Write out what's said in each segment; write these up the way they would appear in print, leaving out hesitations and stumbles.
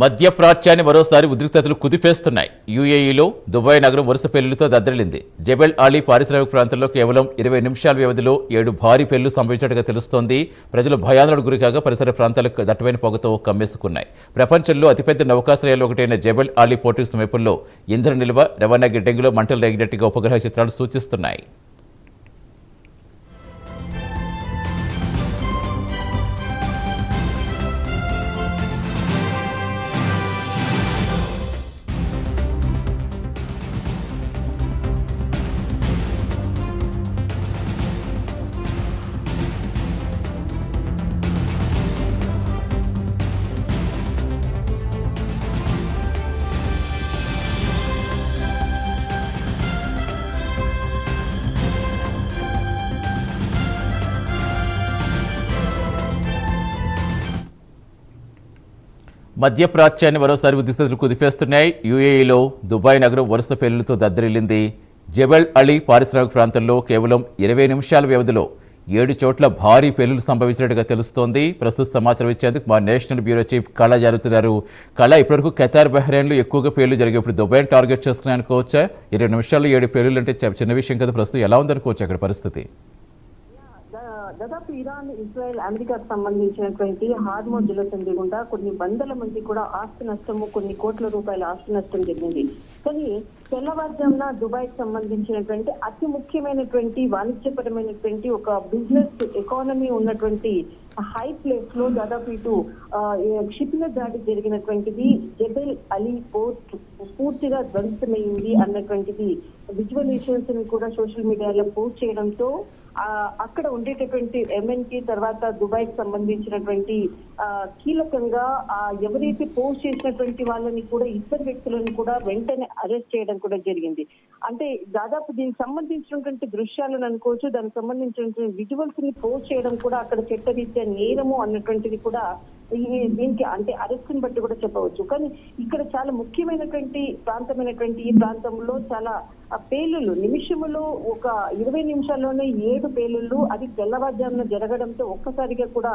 మధ్యప్రాచ్యాన్ని మరోసారి ఉద్రిక్తతలు కుదిపేస్తున్నాయి. యూఏఈలో దుబాయ్ నగరం వరుస పేలులతో దద్దరిల్లింది. జబెల్ అలీ పారిశ్రామిక ప్రాంతంలో కేవలం 20 నిమిషాల వ్యవధిలో 7 భారీ పేలులు సంభవించినట్టుగా తెలుస్తోంది. ప్రజలు భయాందోళనకు గురికాగా పరిసర ప్రాంతాలకు దట్టమైన పొగతో కమ్మేసుకున్నాయి. ప్రపంచంలో అతిపెద్ద నౌకాశ్రయాల్లో ఒకటైన జబెల్ అలీ పోర్టుకు సమీపంలో ఇంధన నిల్వ, రవాణా గిడ్డంగిలో మంటలు రేగినట్టుగా ఉపగ్రహ చిత్రాలు సూచిస్తున్నాయి. మధ్యప్రాచ్యాన్ని మరోసారి ఉద్రిక్తతలు కుదిపేస్తున్నాయి. యూఏఈలో దుబాయ్ నగరం వరుస పేలులతో దద్దరిల్లింది. జబెల్ అలీ పారిశ్రామిక ప్రాంతంలో కేవలం 20 నిమిషాల వ్యవధిలో 7 చోట్ల భారీ పేలులు సంభవించినట్టుగా తెలుస్తోంది. ప్రస్తుత సమాచారం ఇచ్చేందుకు మా నేషనల్ బ్యూరో చీఫ్ కళ జరుగుతున్నారు. కళ, ఇప్పటివరకు ఖతార్, బహ్రెయిన్లో ఎక్కువగా పేలులు జరిగాయి. ఇప్పుడు దుబాయ్ని టార్గెట్ చేసుకుని అనుకోవచ్చా? 20 నిమిషాల్లో 7 పేలులు అంటే చిన్న విషయం కదా. ప్రస్తుతం ఎలా ఉందనుకోవచ్చు అక్కడ పరిస్థితి? దాదాపు ఇరాన్, ఇజ్రాయెల్, అమెరికాకు సంబంధించినటువంటి హార్మోన్ జలసంధి గుండా కొన్ని వందల మంది కూడా ఆస్తి నష్టము, కొన్ని కోట్ల రూపాయల ఆస్తి నష్టం జరిగింది. కానీ తెల్లవారుజామున దుబాయ్ కి సంబంధించినటువంటి అతి ముఖ్యమైనటువంటి వాణిజ్యపరమైనటువంటి ఒక బిజినెస్ ఎకానమీ ఉన్నటువంటి హై ప్లేస్ లో దాదాపు ఇటు క్షిపణి దాడి జరిగినటువంటిది. జబెల్ అలీ పోర్ట్ పూర్తిగా ధ్వంసమైంది అన్నటువంటిది విజువలైజేషన్స్ ని కూడా సోషల్ మీడియాలో పోస్ట్ చేయడంతో అక్కడ ఉండేటటువంటి ఎంఎన్కి తర్వాత దుబాయ్ కి సంబంధించినటువంటి కీలకంగా ఎవరైతే పోస్ట్ చేసినటువంటి వాళ్ళని కూడా, ఇద్దరు వ్యక్తులను కూడా వెంటనే అరెస్ట్ చేయడం కూడా జరిగింది. అంటే దాదాపు దీనికి సంబంధించినటువంటి దృశ్యాలను అనుకోవచ్చు, దానికి సంబంధించినటువంటి విజువల్స్ ని పోస్ట్ చేయడం కూడా అక్కడ చట్టరీత్యా నేరము అన్నటువంటిది కూడా దీనికి అంటే అరెస్ట్ని బట్టి కూడా చెప్పవచ్చు. కానీ ఇక్కడ చాలా ముఖ్యమైనటువంటి ప్రాంతమైనటువంటి ఈ ప్రాంతంలో చాలా పేలుళ్ళు నిమిషములో ఒక 20 నిమిషాల్లోనే 7 పేలుళ్ళు, అది తెల్లవారుజామున జరగడంతో ఒక్కసారిగా కూడా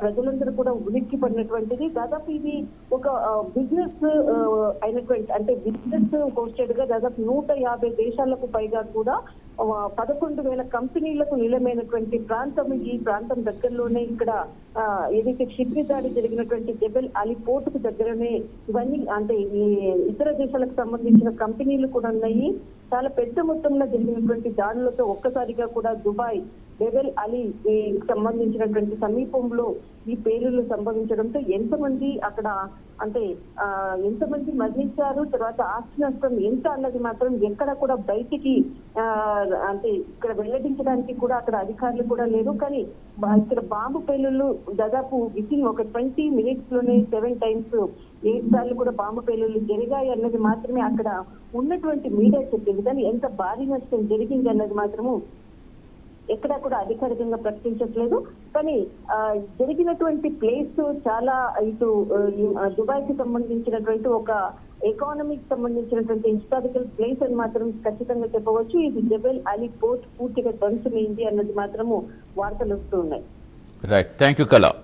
ప్రజలందరూ కూడా ఉలిక్కి పడినటువంటిది. దాదాపు ఇది ఒక బిజినెస్ అయినటువంటి అంటే బిజినెస్ హోస్టెడ్ గా దాదాపు 150 దేశాలకు పైగా కూడా 11,000 కంపెనీలకు నిలమైనటువంటి ప్రాంతం. ఈ ప్రాంతం దగ్గరలోనే ఇక్కడ ఏదైతే క్షిపణి దాడి జరిగినటువంటి జబెల్ అలీ పోర్టుకు దగ్గరనే ఇవన్నీ అంటే ఈ ఇతర దేశాలకు సంబంధించిన కంపెనీలు కూడా ఉన్నాయి. చాలా పెద్ద మొత్తంలో జరిగినటువంటి దాడులతో ఒక్కసారిగా కూడా దుబాయ్ జబెల్ అలీ సంబంధించినటువంటి సమీపంలో ఈ పేలుళ్లు సంభవించడంతో ఎంతమంది అక్కడ అంటే ఎంతమంది మరణించారు, తర్వాత ఆస్తి నష్టం ఎంత అన్నది మాత్రం ఎక్కడ కూడా బయటికి అంటే ఇక్కడ వెల్లడించడానికి కూడా అక్కడ అధికారులు కూడా లేరు. కానీ ఇక్కడ బాంబు పేలుళ్లు దాదాపు వితిన్ ఒక 20 minutes లోనే 7 times 8 సార్లు కూడా బాంబు పేలుళ్లు జరిగాయి అన్నది మాత్రమే అక్కడ ఉన్నటువంటి మీడియా చెప్పింది. కానీ ఎంత భారీ నష్టం జరిగింది అన్నది మాత్రము ఎక్కడా కూడా అధికారికంగా ప్రకటించట్లేదు. కానీ జరిగినటువంటి ప్లేస్ చాలా ఇటు దుబాయ్ కి సంబంధించినటువంటి ఒక ఎకానమీకి సంబంధించినటువంటి హిస్టారికల్ ప్లేస్ అని మాత్రం ఖచ్చితంగా చెప్పవచ్చు. ఇది జబెల్ అలీ పోర్ట్ పూర్తిగా ధ్వంసమైంది అన్నది మాత్రము వార్తలు వస్తూ ఉన్నాయి. రైట్, థ్యాంక్ యూ కళ.